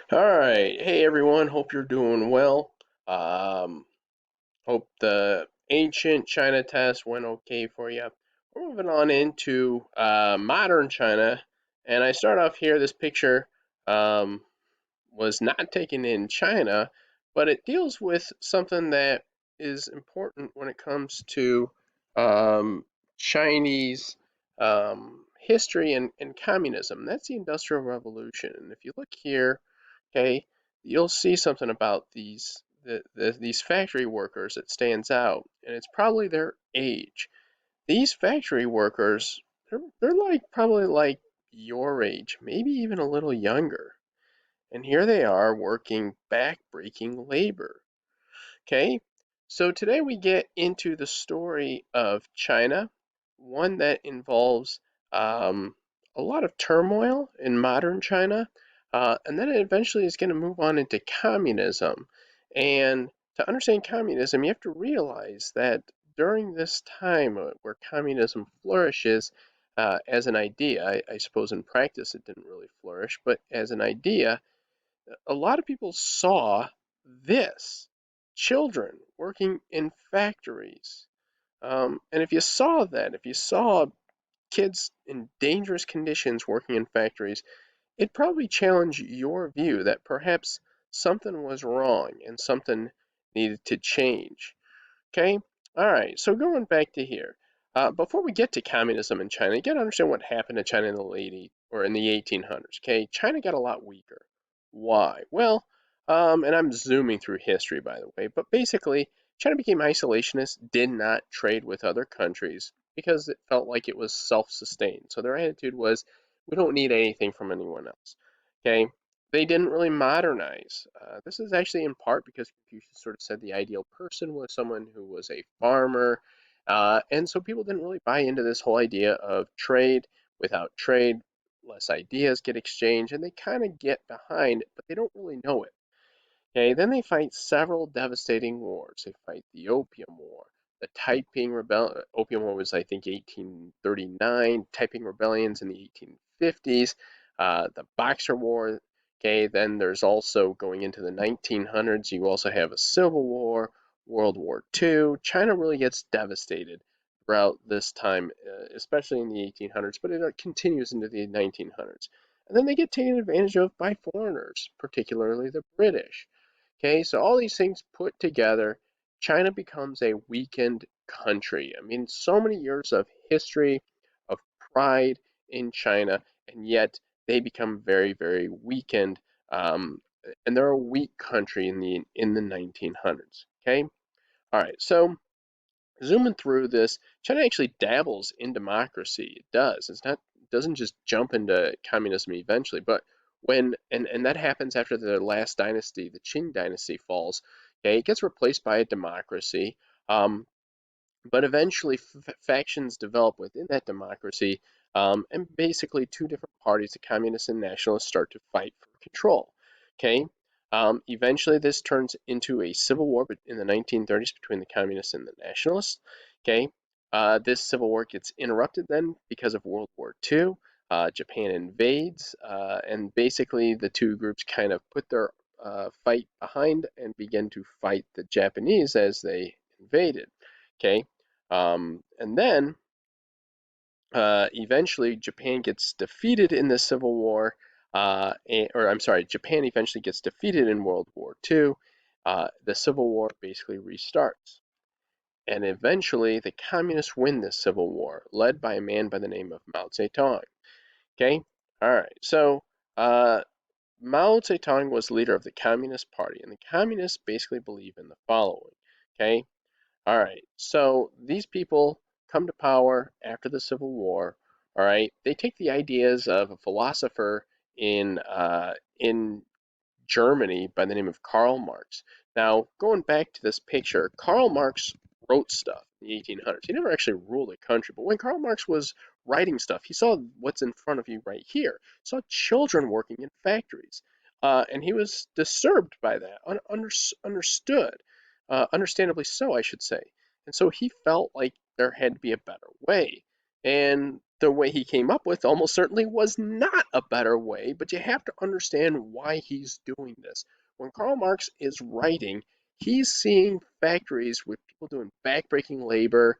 All right. Hey everyone, hope you're doing well. Um, Hope the ancient China test went okay for you. We're moving on into modern China, and I start off here. This picture um, was not taken in China, but it deals with something that is important when it comes to um, Chinese history and communism. That's the Industrial Revolution. And if you look here, okay, you'll see something about these factory workers that stands out, and it's probably their age. These factory workers, they're like probably like your age, maybe even a little younger. And here they are working back-breaking labor. Okay, so today we get into the story of China, one that involves um, a lot of turmoil in modern China, and then it eventually is going to move on into communism. And to understand communism, you have to realize that during this time where communism flourishes as an idea, I suppose in practice it didn't really flourish, but as an idea, a lot of people saw this children working in factories. And if you saw that, if you saw kids in dangerous conditions working in factories, it probably challenged your view that perhaps something was wrong and something needed to change. Okay? All right, so going back to here. Before we get to communism in China, you got to understand what happened to China in the or in the 1800s. Okay, China got a lot weaker. Why? Well, and I'm zooming through history, by the way, but basically, China became isolationist, did not trade with other countries because it felt like it was self-sustained. So their attitude was, we don't need anything from anyone else. Okay, they didn't really modernize. This is actually in part because Confucius sort of said the ideal person was someone who was a farmer. And so people didn't really buy into this whole idea of trade. Without trade, less ideas get exchanged, and they kind of get behind it, but they don't really know it. Okay, then they fight several devastating wars. They fight the Opium War, the Taiping Rebellion. Opium War was, I think, 1839. Taiping rebellions in the 1850s. The Boxer War. Okay, then there's also going into the 1900s. You also have a Civil War, World War II. China really gets devastated throughout this time, especially in the 1800s, but it continues into the 1900s. And then they get taken advantage of by foreigners, particularly the British. Okay, so all these things put together, China becomes a weakened country. I mean, so many years of history, of pride in China, and yet they become very, very weakened. Um, and they're a weak country in the 1900s. Okay, all right. So zooming through this, China actually dabbles in democracy. It does. It doesn't just jump into communism eventually, but and that happens after the last dynasty, the Qing dynasty falls. Okay, it gets replaced by a democracy. Um, but eventually, factions develop within that democracy, and basically two different parties, the communists and nationalists, start to fight for control. Okay, eventually this turns into a civil war in the 1930s between the communists and the nationalists. Okay, this civil war gets interrupted then because of World War II. Japan invades, and basically the two groups kind of put their fight behind and begin to fight the Japanese as they invaded. Okay, and then eventually Japan gets defeated in the Civil War, or I'm sorry, Japan eventually gets defeated in World War II. The Civil War basically restarts. And eventually the communists win this Civil War, led by a man by the name of Mao Zedong. Okay? All right. So Mao Zedong was leader of the Communist Party, and the communists basically believe in the following. Okay? All right. So these people come to power after the Civil War. All right. They take the ideas of a philosopher in Germany by the name of Karl Marx. Now, going back to this picture, Karl Marx wrote stuff in the 1800s. He never actually ruled a country, but when Karl Marx was writing stuff, he saw what's in front of you right here. He saw children working in factories. And he was disturbed by that, understandably so, I should say. And so he felt like there had to be a better way. And the way he came up with almost certainly was not a better way, but you have to understand why he's doing this. When Karl Marx is writing, he's seeing factories with people doing backbreaking labor.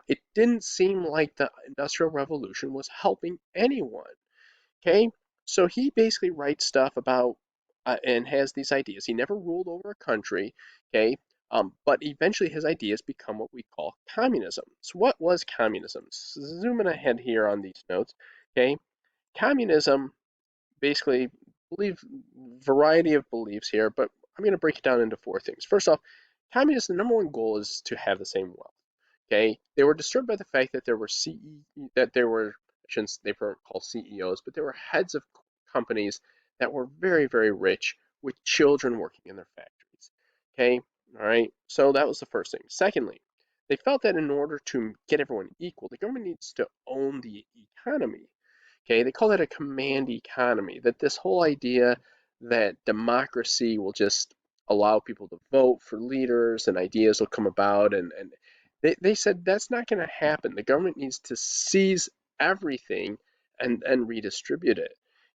It didn't seem like the Industrial Revolution was helping anyone. Okay, so he basically writes stuff about and has these ideas. He never ruled over a country. Okay, but eventually his ideas become what we call communism. So what was communism? Zooming ahead here on these notes. Okay, communism basically believe variety of beliefs here, but I'm going to break it down into four things. First off, communism, the number one goal is to have the same wealth. Okay, they were disturbed by the fact that there were that there were they weren't called CEOs, but there were heads of companies that were very, very rich with children working in their factories. Okay, all right. So that was the first thing. Secondly, they felt that in order to get everyone equal, the government needs to own the economy. Okay, they call that a command economy. That this whole idea that democracy will just allow people to vote for leaders and ideas will come about, and they said that's not going to happen. The government needs to seize everything and redistribute it.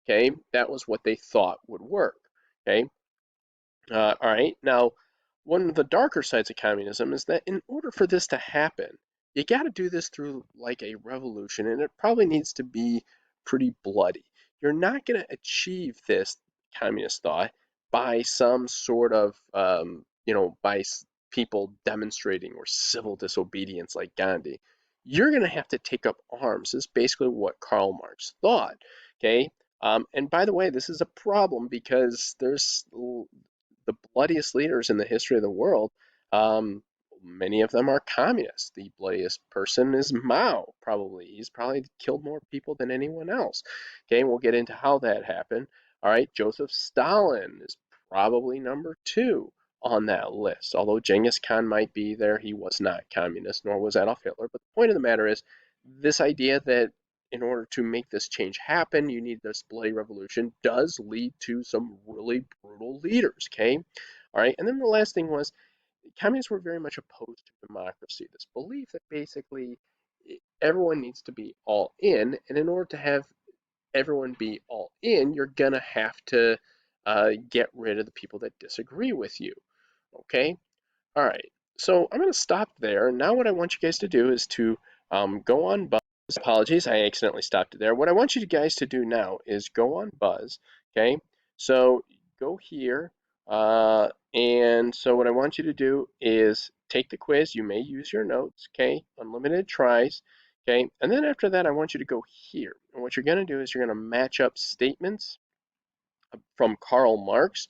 Okay, that was what they thought would work. Okay, all right. Now, one of the darker sides of communism is that in order for this to happen, you got to do this through like a revolution, and it probably needs to be pretty bloody. You're not going to achieve this communist thought by some sort of, by people demonstrating or civil disobedience like Gandhi. You're going to have to take up arms, is basically what Karl Marx thought. Okay. And by the way, this is a problem because there's the bloodiest leaders in the history of the world, um, many of them are communists. The bloodiest person is Mao, probably. He's probably killed more people than anyone else. Okay, we'll get into how that happened. All right, Joseph Stalin is probably number two on that list. Although Genghis Khan might be there, he was not communist, nor was Adolf Hitler. But the point of the matter is this idea that in order to make this change happen, you need this bloody revolution does lead to some really brutal leaders, okay? All right, and then the last thing was communists were very much opposed to democracy. This belief that basically everyone needs to be all in, and in order to have everyone be all in, you're gonna have to get rid of the people that disagree with you, okay? All right, so I'm going to stop there. Now what I want you guys to do is to go on Buzz. Apologies, I accidentally stopped it there. What I want you guys to do now is go on Buzz, okay? So go here, and so what I want you to do is take the quiz. You may use your notes, okay? Unlimited tries, okay? And then after that, I want you to go here. And what you're going to do is you're going to match up statements from Karl Marx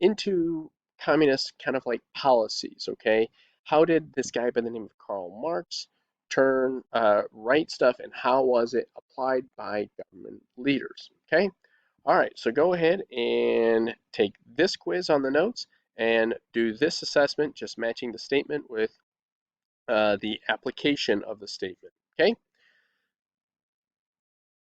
into communist kind of like policies, okay? How did this guy by the name of Karl Marx write stuff, and how was it applied by government leaders, okay? All right, so go ahead and take this quiz on the notes and do this assessment, just matching the statement with the application of the statement, okay?